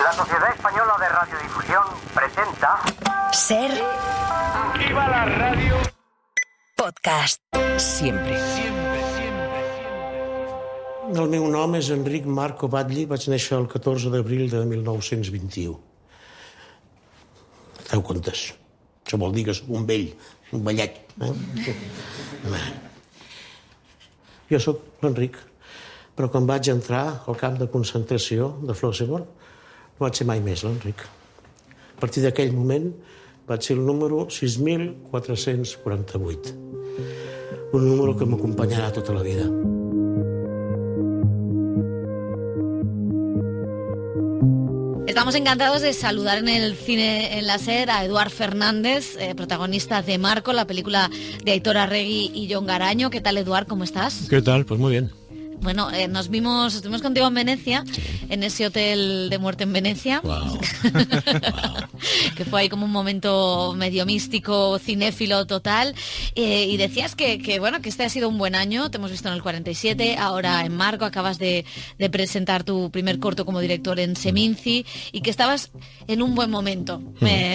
La Sociedad Española de Radiodifusión presenta... Ser... ¡Viva la radio! Podcast. Sempre. El meu nom és Enric Marco Batlle, vaig néixer el 14 d'abril de 1921. Feu comptes. Això vol dir que soc un vell, un vellet. Jo sóc l'Enric, però quan vaig entrar al camp de concentració de Flossenborg no vaig ser mai més l'Enric. A partir d'aquell moment vaig ser el número 6448. Un número que m'acompanyarà tota la vida. Estamos encantados de saludar en el cine en la SER a Eduard Fernández, protagonista de Marco, la película de Aitor Arregui y Jon Garaño. ¿Qué tal, Eduard? ¿Cómo estás? ¿Qué tal? Pues muy bien. Bueno, estuvimos contigo en Venecia, sí. En ese hotel de muerte en Venecia. Wow. Que fue ahí como un momento medio místico, cinéfilo total. Y decías que este ha sido un buen año. Te hemos visto en el 47, ahora en Marco, acabas de presentar tu primer corto como director en Seminci y que estabas en un buen momento.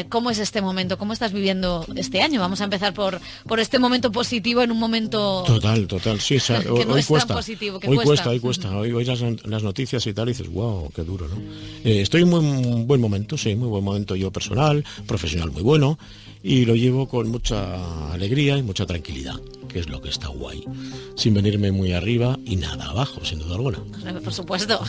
¿Cómo es este momento? ¿Cómo estás viviendo este año? Vamos a empezar por este momento positivo en un momento... Total, sí. O sea, que no hoy es cuesta. Tan positivo. Hoy cuesta. Hoy las noticias y tal y dices, wow, qué duro, ¿no? Estoy en muy buen momento, sí, muy buen momento yo personal, profesional muy bueno, y lo llevo con mucha alegría y mucha tranquilidad, que es lo que está guay, sin venirme muy arriba y nada abajo, sin duda alguna. Por supuesto.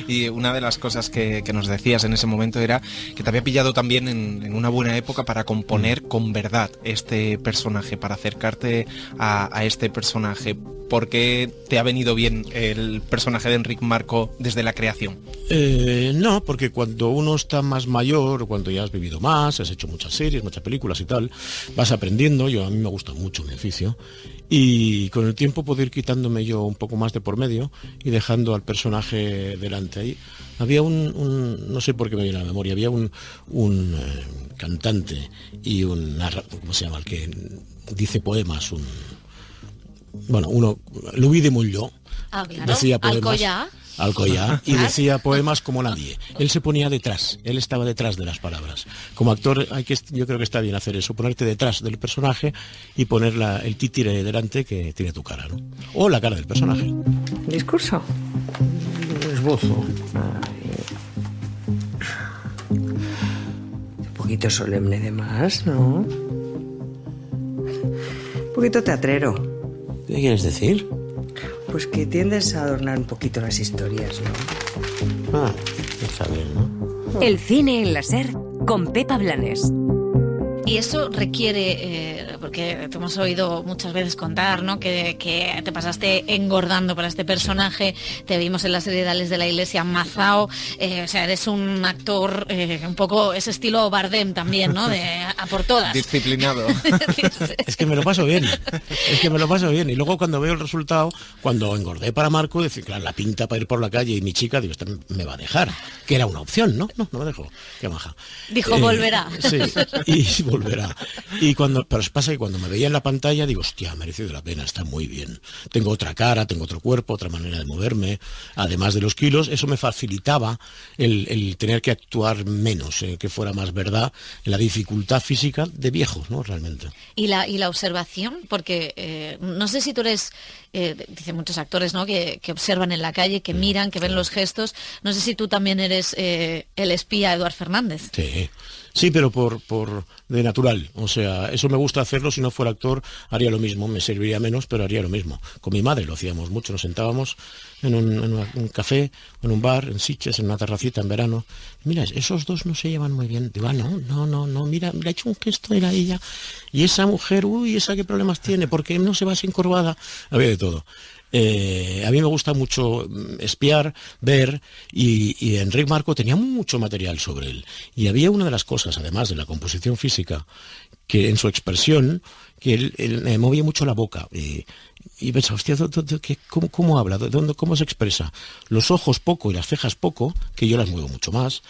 Y una de las cosas que nos decías en ese momento era que te había pillado también en una buena época para componer con verdad este personaje, para acercarte a este personaje. ¿Por qué te ha venido bien el personaje de Enric Marco desde la creación? No, porque cuando uno está más mayor, cuando ya has vivido más, has hecho muchas series, muchas películas y tal, vas aprendiendo. A mí me gusta mucho mi oficio, y con el tiempo puedo ir quitándome yo un poco más de por medio y dejando al personaje delante ahí. Había no sé por qué me viene a la memoria, había un cantante y ¿cómo se llama? El que dice poemas, Louis de Montlló, claro. Decía poemas. Alcoyà, y decía poemas como nadie. Él se ponía detrás, él estaba detrás de las palabras. Como actor yo creo que está bien hacer eso, ponerte detrás del personaje y poner el títere delante que tiene tu cara, ¿no? O la cara del personaje. ¿Discurso? Esbozo. Un poquito solemne de más, ¿no? Un poquito teatrero. ¿Qué quieres decir? Pues que tiendes a adornar un poquito las historias, ¿no? Está bien, ¿no? El cine en la SER con Pepa Blanes. Y eso requiere, porque te hemos oído muchas veces contar, ¿no? Que te pasaste engordando para este personaje, te vimos en la serie de Ales de la Iglesia, Mazao, eres un actor un poco ese estilo Bardem también, ¿no? De a por todas. Disciplinado. Es que me lo paso bien, y luego cuando veo el resultado, cuando engordé para Marco, decir, claro, la pinta para ir por la calle y mi chica, digo, esta me va a dejar, que era una opción, ¿no? No me dejó, qué maja. Dijo, volverá. Sí, y volverá. Pero pasa que cuando me veía en la pantalla digo, hostia, ha merecido la pena, está muy bien. Tengo otra cara, tengo otro cuerpo, otra manera de moverme, además de los kilos. Eso me facilitaba el tener que actuar menos, que fuera más verdad, en la dificultad física de viejo, ¿no? Realmente. Y la observación, porque no sé si tú eres, dicen muchos actores, ¿no? Que observan en la calle, que miran, que ven los gestos. No sé si tú también eres el espía Eduard Fernández. Sí, pero por de natural. O sea, eso me gusta hacerlo. Si no fuera actor, haría lo mismo. Me serviría menos, pero haría lo mismo. Con mi madre lo hacíamos mucho. Nos sentábamos en un café, en un bar, en Sitges, en una terracita en verano. Mira, esos dos no se llevan muy bien. Digo, no, mira, ha hecho un gesto, era ella. Y esa mujer, esa qué problemas tiene, porque no se va así encorvada. Había de todo. A mí me gusta mucho espiar, ver, y Enric Marco tenía mucho material sobre él. Y había una de las cosas, además de la composición física, que en su expresión, que él movía mucho la boca. Y pensaba, hostia, ¿cómo habla? ¿Cómo se expresa? Los ojos poco y las cejas poco, que yo las muevo mucho más,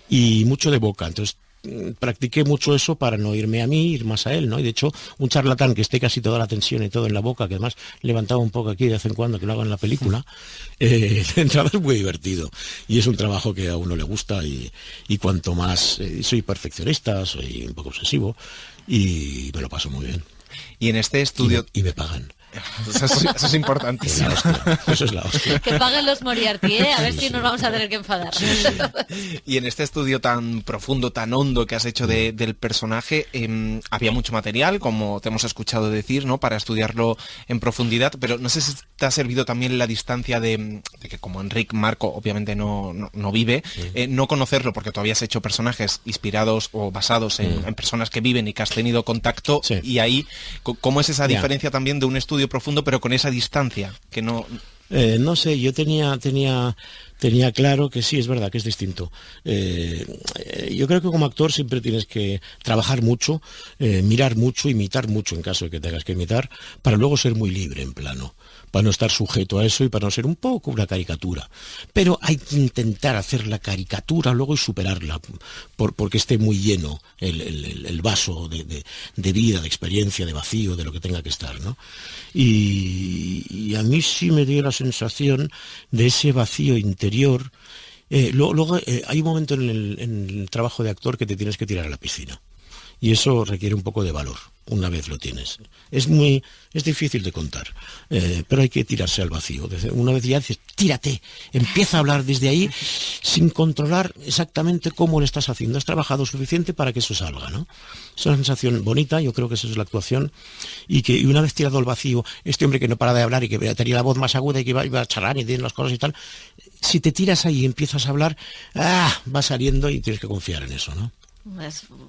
y mucho de boca. Entonces practiqué mucho eso para no irme a mí, ir más a él, ¿no? Y de hecho, un charlatán que esté casi toda la tensión y todo en la boca, que además levantaba un poco aquí de vez en cuando, que lo hago en la película, de entrada es muy divertido. Y es un trabajo que a uno le gusta y cuanto más... soy perfeccionista, soy un poco obsesivo y me lo paso muy bien. Y en este estudio... Y me pagan. Eso es importantísimo. Eso es la hostia. Que paguen los Moriarty, a ver si nos vamos a tener que enfadar. Y en este estudio tan profundo, tan hondo que has hecho del personaje, había mucho material, como te hemos escuchado decir, ¿no? Para estudiarlo en profundidad, pero no sé si te ha servido también la distancia de que como Enric Marco obviamente no vive, no conocerlo, porque tú habías hecho personajes inspirados o basados en personas que viven y que has tenido contacto, sí. Y ahí, ¿cómo es esa diferencia también de un estudio profundo pero con esa distancia que no... No sé, yo tenía claro que sí, es verdad que es distinto. Yo creo que como actor siempre tienes que trabajar mucho, mirar mucho, imitar mucho en caso de que tengas que imitar, para luego ser muy libre en plano, para no estar sujeto a eso y para no ser un poco una caricatura. Pero hay que intentar hacer la caricatura luego y superarla, porque esté muy lleno el vaso de vida, de experiencia, de vacío, de lo que tenga que estar, ¿no? Y a mí sí me dio la sensación de ese vacío interior. Luego hay un momento en el trabajo de actor que te tienes que tirar a la piscina. Y eso requiere un poco de valor, una vez lo tienes. Es difícil de contar, pero hay que tirarse al vacío. Una vez ya dices, tírate, empieza a hablar desde ahí, sin controlar exactamente cómo lo estás haciendo. Has trabajado suficiente para que eso salga, ¿no? Es una sensación bonita, yo creo que esa es la actuación, y una vez tirado al vacío, este hombre que no para de hablar y que tenía la voz más aguda y que iba a charlar y decir las cosas y tal, si te tiras ahí y empiezas a hablar, va saliendo y tienes que confiar en eso, ¿no?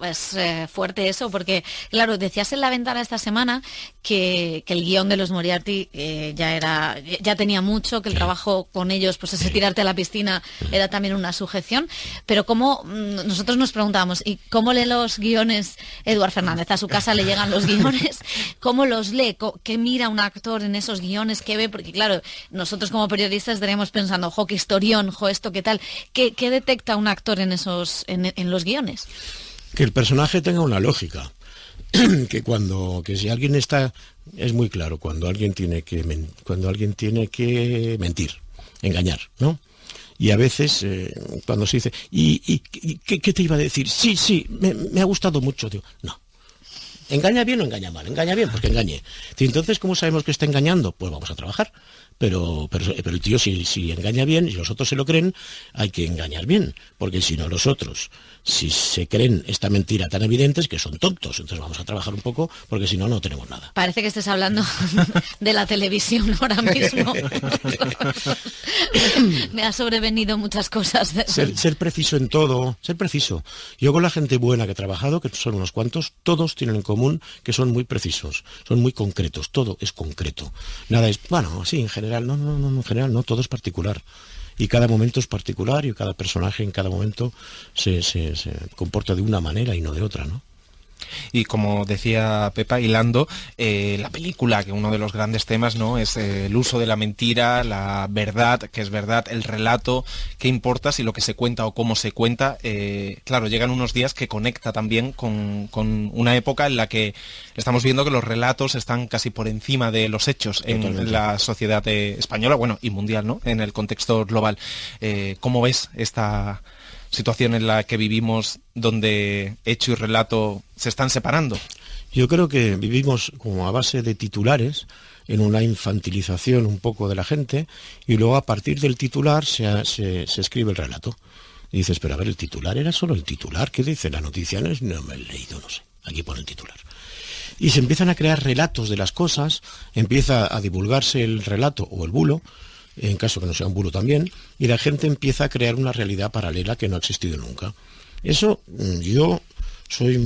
Es fuerte eso, porque claro, decías en La Ventana esta semana que el guión de los Moriarty ya tenía mucho, que el trabajo con ellos, pues ese tirarte a la piscina era también una sujeción, pero cómo nosotros nos preguntábamos, ¿y cómo lee los guiones Eduard Fernández? A su casa le llegan los guiones, ¿cómo los lee? ¿Qué mira un actor en esos guiones? ¿Qué ve? Porque claro, nosotros como periodistas estaríamos pensando, qué historión, esto, ¿qué tal? ¿Qué detecta un actor en los guiones? Que el personaje tenga una lógica, que si alguien es muy claro, cuando alguien tiene que mentir, engañar, ¿no? Y a veces cuando se dice, ¿y qué te iba a decir? Sí, me ha gustado mucho, digo, no. ¿Engaña bien o engaña mal? Engaña bien, porque engañe. Y entonces, ¿cómo sabemos que está engañando? Pues vamos a trabajar. Pero el tío, si engaña bien y los otros se lo creen, hay que engañar bien. Porque si no, los otros, si se creen esta mentira tan evidente, es que son tontos. Entonces vamos a trabajar un poco, porque si no, no tenemos nada. Parece que estés hablando de la televisión ahora mismo. Me ha sobrevenido muchas cosas. Ser preciso en todo, ser preciso. Yo con la gente buena que he trabajado, que son unos cuantos, todos tienen en común que son muy precisos, son muy concretos, todo es concreto. Nada es, bueno, sí, en general, en general no, todo es particular. Y cada momento es particular y cada personaje en cada momento se comporta de una manera y no de otra, ¿no? Y como decía Pepa, hilando, la película, que uno de los grandes temas, ¿no?, es el uso de la mentira, la verdad, que es verdad, el relato, qué importa si lo que se cuenta o cómo se cuenta. Claro, llegan unos días que conecta también con una época en la que estamos viendo que los relatos están casi por encima de los hechos en la sociedad española, bueno, y mundial, ¿no?, en el contexto global. ¿Cómo ves esta situación en la que vivimos, donde hecho y relato se están separando? Yo creo que vivimos como a base de titulares, en una infantilización un poco de la gente, y luego a partir del titular se escribe el relato. Y dices, pero a ver, el titular era solo el titular, ¿qué dice la noticia? No me he leído, no sé, aquí pone el titular. Y se empiezan a crear relatos de las cosas, empieza a divulgarse el relato o el bulo, en caso que no sea un bulo también, y la gente empieza a crear una realidad paralela que no ha existido nunca. Eso yo soy...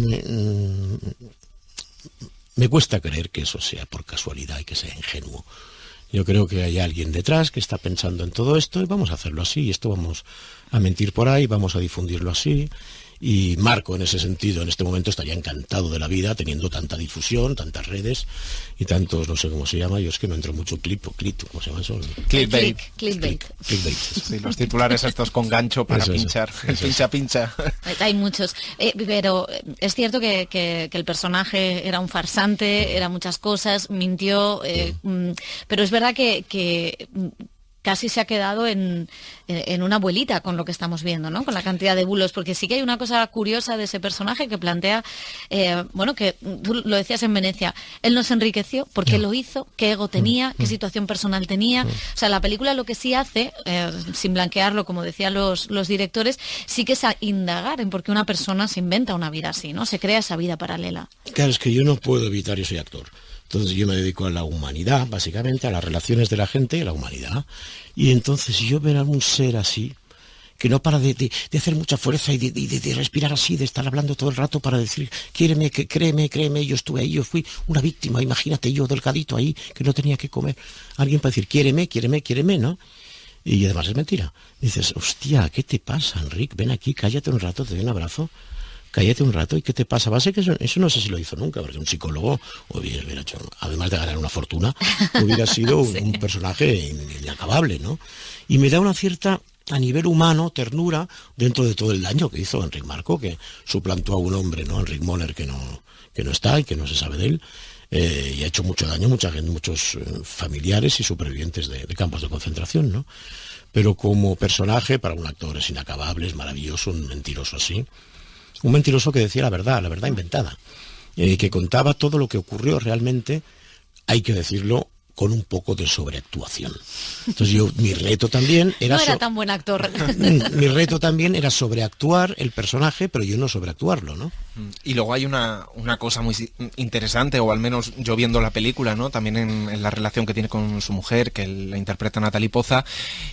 me cuesta creer que eso sea por casualidad y que sea ingenuo. Yo creo que hay alguien detrás que está pensando en todo esto y vamos a hacerlo así, y esto vamos a mentir por ahí, vamos a difundirlo así, Y Marco, en ese sentido, en este momento estaría encantado de la vida, teniendo tanta difusión, tantas redes y tantos, no sé cómo se llama, yo es que no entro mucho ¿cómo se llama eso? Clickbait. Clickbait. Sí, los titulares estos con gancho para pinchar. Pincha. Hay muchos. Pero es cierto que el personaje era un farsante, era muchas cosas, mintió, pero es verdad que casi se ha quedado en una abuelita con lo que estamos viendo, ¿no? Con la cantidad de bulos, porque sí que hay una cosa curiosa de ese personaje que plantea, que tú lo decías en Venecia, él nos enriqueció, ¿por qué lo hizo? ¿Qué ego tenía? ¿Qué situación personal tenía? O sea, la película lo que sí hace, sin blanquearlo, como decían los directores, sí que es indagar en por qué una persona se inventa una vida así, ¿no? Se crea esa vida paralela. Claro, es que yo no puedo evitar, yo soy actor. Entonces yo me dedico a la humanidad, básicamente, a las relaciones de la gente y a la humanidad. Y entonces si yo ver a un ser así, que no para de hacer mucha fuerza y de respirar así, de estar hablando todo el rato para decir, quiéreme, que créeme, yo estuve ahí, yo fui una víctima, imagínate yo delgadito ahí, que no tenía que comer. Alguien para decir, quiéreme, ¿no? Y además es mentira. Dices, hostia, ¿qué te pasa, Enric? Ven aquí, cállate un rato, te doy un abrazo. Cállate un rato, ¿y qué te pasa? Va a ser que eso no sé si lo hizo nunca, porque un psicólogo hubiera hecho, además de ganar una fortuna, hubiera sido un personaje inacabable, ¿no? Y me da una cierta, a nivel humano, ternura, dentro de todo el daño que hizo Enric Marco, que suplantó a un hombre, ¿no? Enric Moller, que no está y que no se sabe de él, y ha hecho mucho daño a mucha gente, muchos familiares y supervivientes de campos de concentración, ¿no? Pero como personaje, para un actor es inacabable, es maravilloso, un mentiroso así. Un mentiroso que decía la verdad inventada, que contaba todo lo que ocurrió realmente, hay que decirlo, con un poco de sobreactuación. Entonces mi reto también era... No era tan buen actor. Mi reto también era sobreactuar el personaje, pero yo no sobreactuarlo, ¿no? Y luego hay una cosa muy interesante, o al menos yo viendo la película, ¿no? También en la relación que tiene con su mujer, que la interpreta Natalie Poza,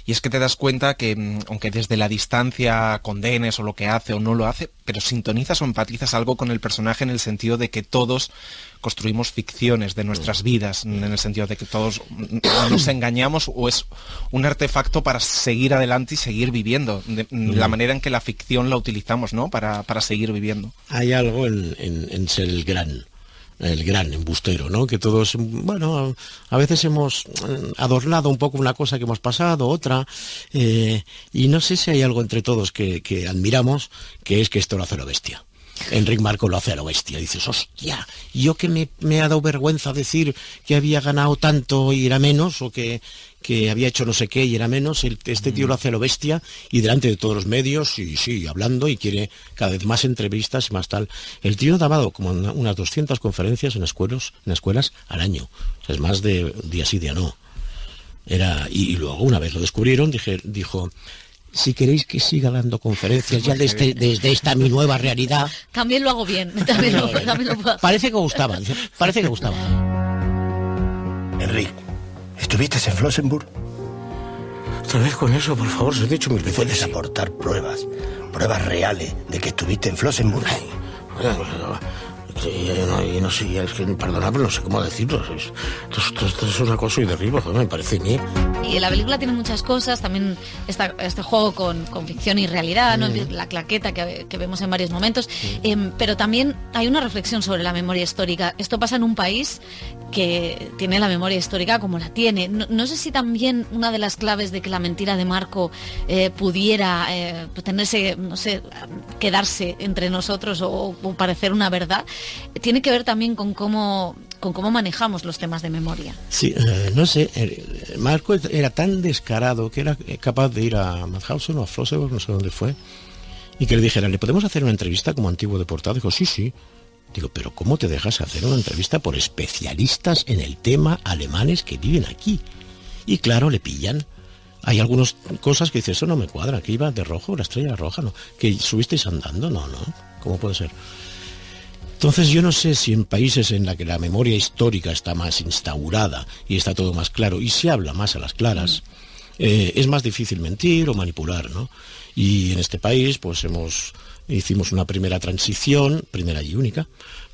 y es que te das cuenta que, aunque desde la distancia condenes o lo que hace o no lo hace, pero sintonizas o empatizas algo con el personaje en el sentido de que todos construimos ficciones de nuestras vidas, en el sentido de que todos nos engañamos, o es un artefacto para seguir adelante y seguir viviendo, la manera en que la ficción la utilizamos, ¿no? Para seguir viviendo. Hay algo en ser el gran embustero, ¿no? Que todos, bueno, a veces hemos adornado un poco una cosa que hemos pasado, otra, y no sé si hay algo entre todos que admiramos, que es que esto lo hace lo bestia. Enric Marco lo hace a lo bestia. Dices, hostia, yo que me ha dado vergüenza decir que había ganado tanto y era menos, o que había hecho no sé qué y era menos, este tío lo hace a lo bestia, y delante de todos los medios, y sí, hablando, y quiere cada vez más entrevistas y más tal. El tío daba como unas 200 conferencias en escuelas al año. O sea, es más de día sí, día no. Y luego, una vez lo descubrieron, dijo... Si queréis que siga dando conferencias ya desde esta mi nueva realidad... También lo hago bien. También lo puedo. Parece que gustaba. Enric, ¿estuviste en Flossenburg? Otra vez con eso, por favor, se lo he dicho mil veces. ¿Puedes aportar pruebas reales de que estuviste en Flossenburg? Y no sé, es que perdonadme, no sé cómo decirlo. Esto es una cosa y derribo, me parece a mí. Y la película tiene muchas cosas, también este juego con ficción y realidad, ¿no? La claqueta que vemos en varios momentos, pero también hay una reflexión sobre la memoria histórica. Esto pasa en un país que tiene la memoria histórica como la tiene. No sé si también una de las claves de que la mentira de Marco pudiera tenerse, no sé, quedarse entre nosotros o parecer una verdad, tiene que ver también con cómo manejamos los temas de memoria. Sí, no sé, Marco era tan descarado que era capaz de ir a Mauthausen o a Flossenburg, no sé dónde fue, y que le dijeran, ¿le podemos hacer una entrevista como antiguo deportado? Dijo, sí. Digo, pero ¿cómo te dejas hacer una entrevista por especialistas en el tema alemanes que viven aquí? Y claro, le pillan. Hay algunas cosas que dices, eso no me cuadra, que iba de rojo, la estrella roja, ¿no? Que subisteis andando, no, ¿cómo puede ser? Entonces yo no sé si en países en la que la memoria histórica está más instaurada y está todo más claro y se habla más a las claras, es más difícil mentir o manipular, ¿no? Y en este país pues hicimos una primera transición, primera y única,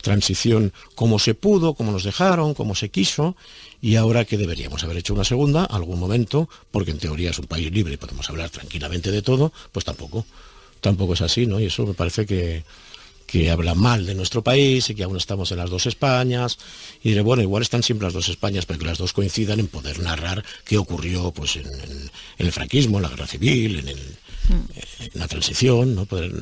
transición como se pudo, como nos dejaron, como se quiso, y ahora que deberíamos haber hecho una segunda, algún momento, porque en teoría es un país libre y podemos hablar tranquilamente de todo, pues tampoco. tampoco es así, ¿no? Y eso me parece que habla mal de nuestro país y que aún estamos en las dos Españas. Y diré, bueno, igual están siempre las dos Españas, pero que las dos coincidan en poder narrar qué ocurrió pues en el franquismo, en la guerra civil, en la transición, ¿no? Poder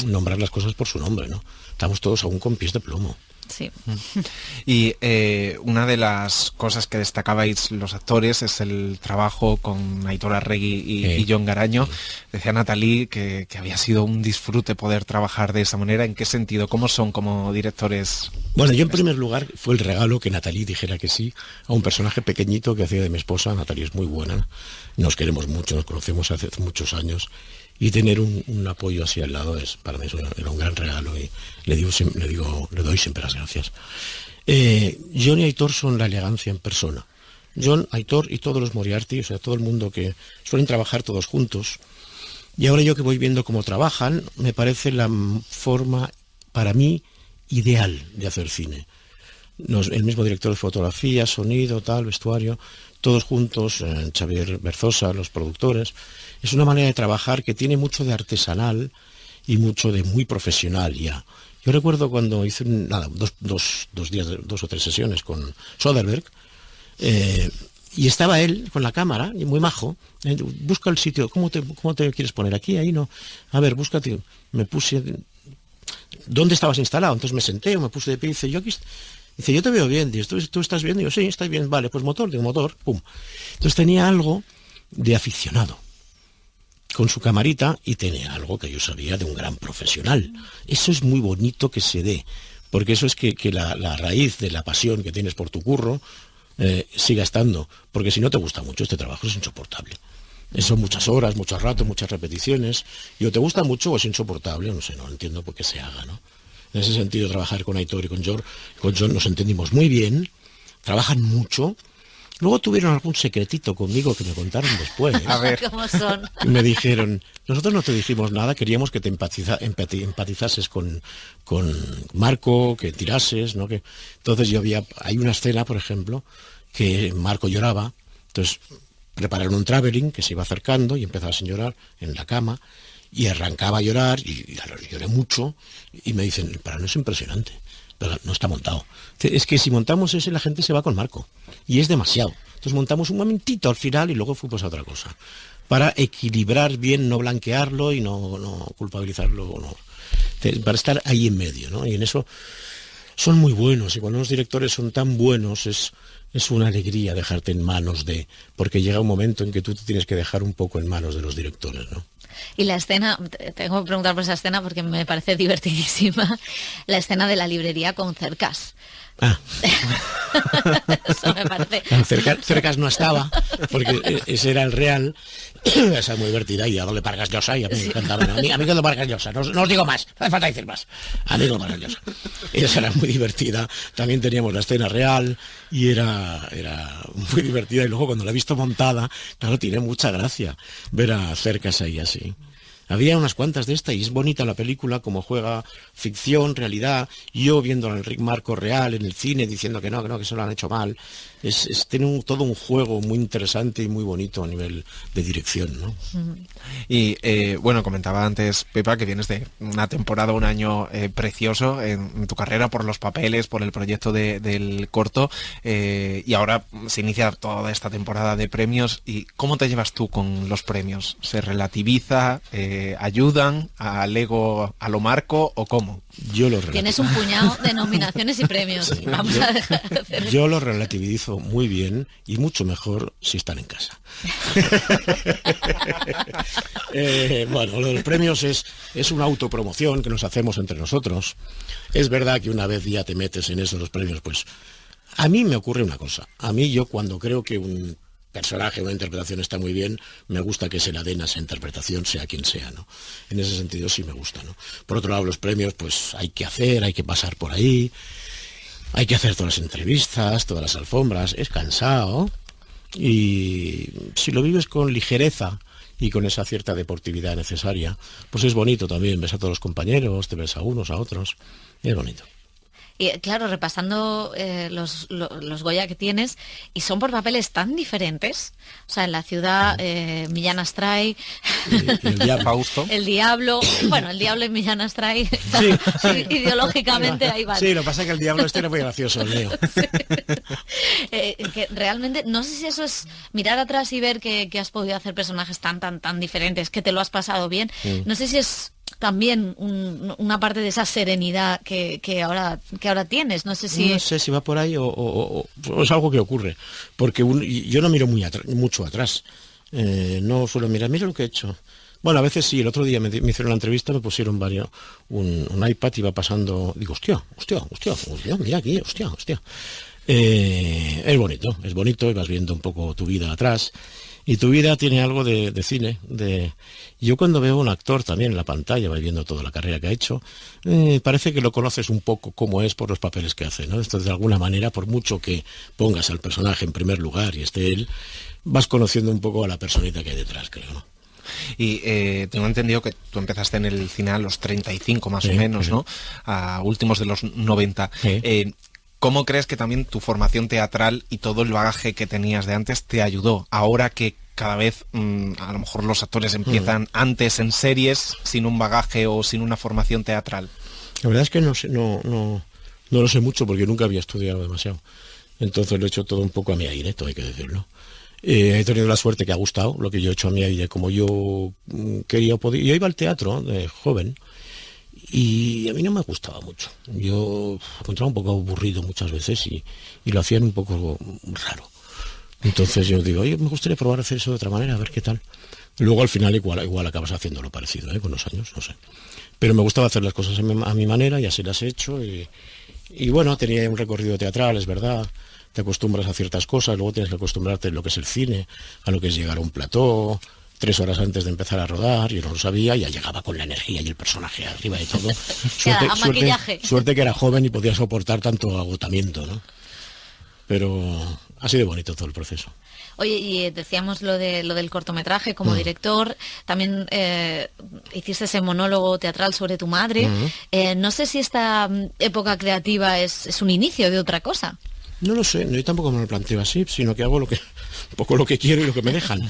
nombrar las cosas por su nombre, ¿no? Estamos todos aún con pies de plomo. Sí. Y una de las cosas que destacabais los actores es el trabajo con Aitor Arregui y Jon Garaño. Decía Nathalie que había sido un disfrute poder trabajar de esa manera. ¿En qué sentido? ¿Cómo son como directores? Bueno, yo en primer lugar fue el regalo que Nathalie dijera que sí a un personaje pequeñito que hacía de mi esposa. Nathalie es muy buena, nos queremos mucho, nos conocemos hace muchos años. Y tener un apoyo así al lado para mí era un gran regalo y le doy siempre las gracias. Jon y Aitor son la elegancia en persona. Jon, Aitor y todos los Moriarty, o sea, todo el mundo que suelen trabajar todos juntos. Y ahora yo que voy viendo cómo trabajan, me parece la forma, para mí, ideal de hacer cine. El mismo director de fotografía, sonido, vestuario, todos juntos, Xavier Berzosa, los productores. Es una manera de trabajar que tiene mucho de artesanal y mucho de muy profesional ya. Yo recuerdo cuando hice dos o tres sesiones con Soderbergh, y estaba él con la cámara, y muy majo, busca el sitio, ¿cómo te quieres poner? Aquí, ahí, no. A ver, búscate. Me puse, ¿dónde estabas instalado? Entonces me senté, me puse de pie y dice, yo aquí... Dice, yo te veo bien. Dice, ¿tú estás bien? Digo, sí, estoy bien. Vale, pues motor, pum. Entonces tenía algo de aficionado con su camarita y tenía algo que yo sabía de un gran profesional. Eso es muy bonito que se dé, porque eso es que la raíz de la pasión que tienes por tu curro siga estando, porque si no te gusta mucho este trabajo es insoportable. Son muchas horas, muchos ratos, muchas repeticiones, y o te gusta mucho o es insoportable, no sé, no entiendo por qué se haga, ¿no? En ese sentido, trabajar con Aitor y con Jon nos entendimos muy bien, trabajan mucho. Luego tuvieron algún secretito conmigo que me contaron después. A ver. ¿Cómo son? Me dijeron, nosotros no te dijimos nada, queríamos que te empatizases con Marco, que tirases, ¿no? Entonces hay una escena, por ejemplo, que Marco lloraba, entonces prepararon un traveling que se iba acercando y empezaba a llorar en la cama, y arrancaba a llorar, y lloré mucho, y me dicen, el plano es impresionante, pero no está montado. Es que si montamos ese, la gente se va con Marco, y es demasiado. Entonces montamos un momentito al final y luego fuimos a otra cosa, para equilibrar bien, no blanquearlo y no culpabilizarlo, para estar ahí en medio, ¿no? Y en eso son muy buenos, y cuando los directores son tan buenos es una alegría dejarte en manos porque llega un momento en que tú te tienes que dejar un poco en manos de los directores, ¿no? Y la escena, tengo que preguntar por esa escena porque me parece divertidísima, la escena de la librería con Cercas. Ah. Eso me parece. Cercas no estaba, porque ese era el real. Esa es muy divertida, y a Adole Vargas Llosa, y a mí me encantaba. ¿No? Amigo de Vargas Llosa, no os digo más, no hace falta decir más. Amigo de Vargas Llosa. Esa era muy divertida. También teníamos la escena real, y era muy divertida. Y luego cuando la he visto montada, claro, tiene mucha gracia ver a Cercas ahí así. Había unas cuantas de esta, y es bonita la película, como juega ficción, realidad, yo viendo al Enric Marco real en el cine, diciendo que no, que se lo han hecho mal. Tiene todo un juego muy interesante y muy bonito a nivel de dirección, ¿no? Y bueno, comentaba antes, Pepa, que vienes de una temporada, un año precioso en tu carrera, por los papeles, por el proyecto del corto, y ahora se inicia toda esta temporada de premios. ¿Y cómo te llevas tú con los premios? ¿Se relativiza? ¿Ayudan al ego, a lo Marco, o cómo? Tienes un puñado de nominaciones y premios. Sí, Vamos a dejar de hacer yo lo relativizo muy bien, y mucho mejor si están en casa. Bueno, lo de los premios es una autopromoción que nos hacemos entre nosotros. Es verdad que una vez ya te metes en eso, los premios, pues a mí me ocurre una cosa. A mí, yo cuando creo que un personaje, una interpretación está muy bien, me gusta que se la den a esa interpretación, sea quien sea, ¿no? En ese sentido sí me gusta, ¿no? Por otro lado, los premios, pues hay que pasar por ahí, hay que hacer todas las entrevistas, todas las alfombras, es cansado, y si lo vives con ligereza y con esa cierta deportividad necesaria, pues es bonito también, ves a todos los compañeros, te ves a unos, a otros, y es bonito. Y claro, repasando los Goya que tienes, y son por papeles tan diferentes. O sea, en La ciudad, Millán Astray, el diablo. Fausto. El diablo, bueno, el diablo y Millán Astray, Sí. ideológicamente ahí van. Sí, lo que pasa es que el diablo este era muy gracioso, el mío. Que realmente, no sé si eso es mirar atrás y ver que has podido hacer personajes tan diferentes, que te lo has pasado bien. No sé si es también una parte de esa serenidad que ahora tienes. No sé si va por ahí o es algo que ocurre, porque yo no miro mucho atrás. No suelo mirar lo que he hecho. Bueno, a veces sí. El otro día me hicieron la entrevista, me pusieron un iPad y iba pasando, digo, hostia, mira aquí, hostia. Es bonito y vas viendo un poco tu vida atrás. Y tu vida tiene algo de cine. Yo cuando veo a un actor también en la pantalla, voy viendo toda la carrera que ha hecho, parece que lo conoces un poco cómo es por los papeles que hace, ¿no? Entonces, de alguna manera, por mucho que pongas al personaje en primer lugar y esté él, vas conociendo un poco a la personita que hay detrás, creo, ¿no? Y tengo entendido que tú empezaste en el cine a los 35 más o menos, ¿no? A últimos de los 90. ¿Cómo crees que también tu formación teatral y todo el bagaje que tenías de antes te ayudó? Ahora que cada vez a lo mejor los actores empiezan antes en series sin un bagaje o sin una formación teatral. La verdad es que no lo sé mucho porque nunca había estudiado demasiado. Entonces lo he hecho todo un poco a mi aire, todo hay que decirlo. He tenido la suerte que ha gustado lo que yo he hecho a mi aire, como yo quería o podía. Yo iba al teatro de joven y a mí no me gustaba mucho. Yo me encontraba un poco aburrido muchas veces y lo hacían un poco raro. Entonces yo digo, oye, me gustaría probar a hacer eso de otra manera, a ver qué tal. Luego al final igual acabas haciendo lo parecido, con los años, no sé. Pero me gustaba hacer las cosas a mi manera y así las he hecho. Y bueno, tenía un recorrido teatral, es verdad. Te acostumbras a ciertas cosas, luego tienes que acostumbrarte a lo que es el cine, a lo que es llegar a un plató, 3 horas antes de empezar a rodar, yo no lo sabía, ya llegaba con la energía y el personaje arriba de todo. Suerte que era joven y podía soportar tanto agotamiento, ¿no? Pero ha sido bonito todo el proceso. Oye, y decíamos lo del cortometraje como director, también hiciste ese monólogo teatral sobre tu madre. No sé si esta época creativa es un inicio de otra cosa. No lo sé, yo tampoco me lo planteo así, sino que hago un poco lo que quiero y lo que me dejan.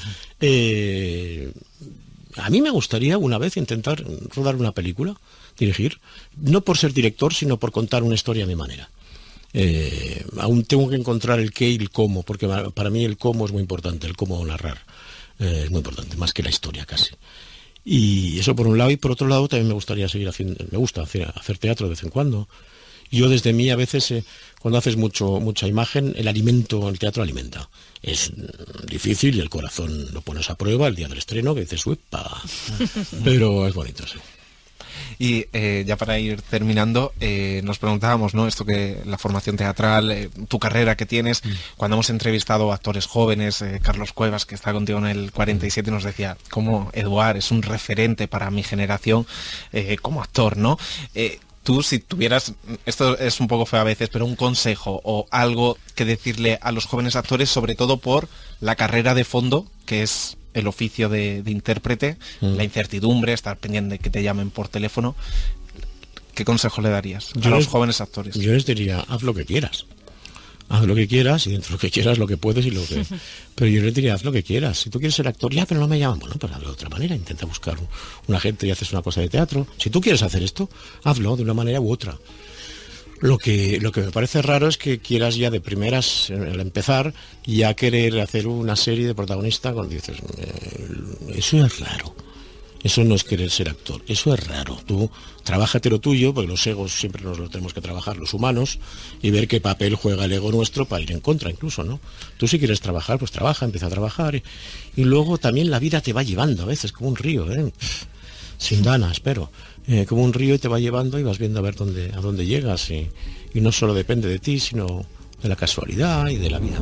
A mí me gustaría una vez intentar rodar una película, dirigir, no por ser director, sino por contar una historia a mi manera. Aún tengo que encontrar el qué y el cómo, porque para mí el cómo es muy importante, el cómo narrar es muy importante, más que la historia casi. Y eso por un lado, y por otro lado también me gustaría seguir haciendo, me gusta hacer teatro de vez en cuando. Yo desde mí a veces, cuando haces mucha imagen, el teatro alimenta. Es difícil y el corazón lo pones a prueba el día del estreno, que dices, ¡uepa! Pero es bonito, sí. Y ya para ir terminando, nos preguntábamos, ¿no? Esto que la formación teatral, tu carrera que tienes, cuando hemos entrevistado a actores jóvenes, Carlos Cuevas, que está contigo en el 47, nos decía, como Eduard es un referente para mi generación como actor, ¿no? Tú, si tuvieras, esto es un poco feo a veces, pero un consejo o algo que decirle a los jóvenes actores, sobre todo por la carrera de fondo, que es el oficio de intérprete, la incertidumbre, estar pendiente de que te llamen por teléfono, ¿qué consejo le darías a los jóvenes actores? Yo les diría, haz lo que quieras. Haz lo que quieras y dentro de lo que quieras lo que puedes y lo que... Pero yo les diría, haz lo que quieras. Si tú quieres ser actor, ya, pero no me llaman. Bueno, pues hazlo de otra manera. Intenta buscar un agente y haces una cosa de teatro. Si tú quieres hacer esto, hazlo de una manera u otra. Lo que me parece raro es que quieras ya de primeras, al empezar, ya querer hacer una serie de protagonista cuando dices, eso es raro. Eso no es querer ser actor, eso es raro. Tú trabájate lo tuyo, porque los egos siempre nos lo tenemos que trabajar, los humanos, y ver qué papel juega el ego nuestro para ir en contra incluso, ¿no? Tú si quieres trabajar, pues trabaja, empieza a trabajar, y luego también la vida te va llevando a veces, como un río, sin ganas, pero como un río y te va llevando y vas viendo a ver a dónde llegas, y no solo depende de ti, sino de la casualidad y de la vida.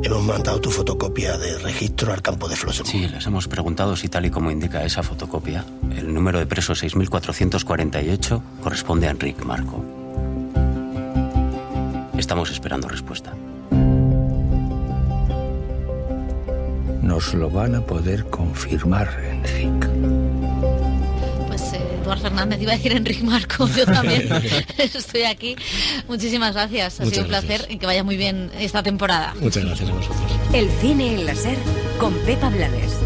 Hemos mandado tu fotocopia de registro al campo de Flossenburg. Sí, les hemos preguntado si tal y como indica esa fotocopia, el número de preso 6448 corresponde a Enric Marco. Estamos esperando respuesta. Nos lo van a poder confirmar, Enric. Pues Eduard Fernández, iba a decir Enric Marco, yo también estoy aquí. Muchísimas gracias, ha sido un placer y que vaya muy bien esta temporada. Muchas gracias a vosotros. El cine en la SER con Pepa Blanes.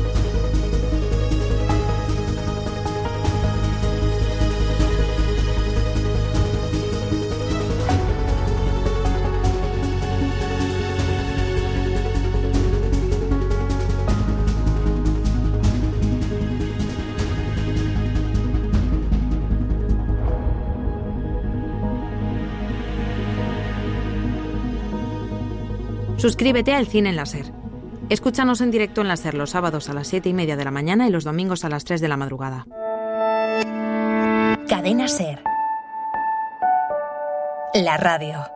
Suscríbete a El Cine en la SER. Escúchanos en directo en la SER los sábados a las 7:30 de la mañana y los domingos a las 3 de la madrugada. Cadena SER. La radio.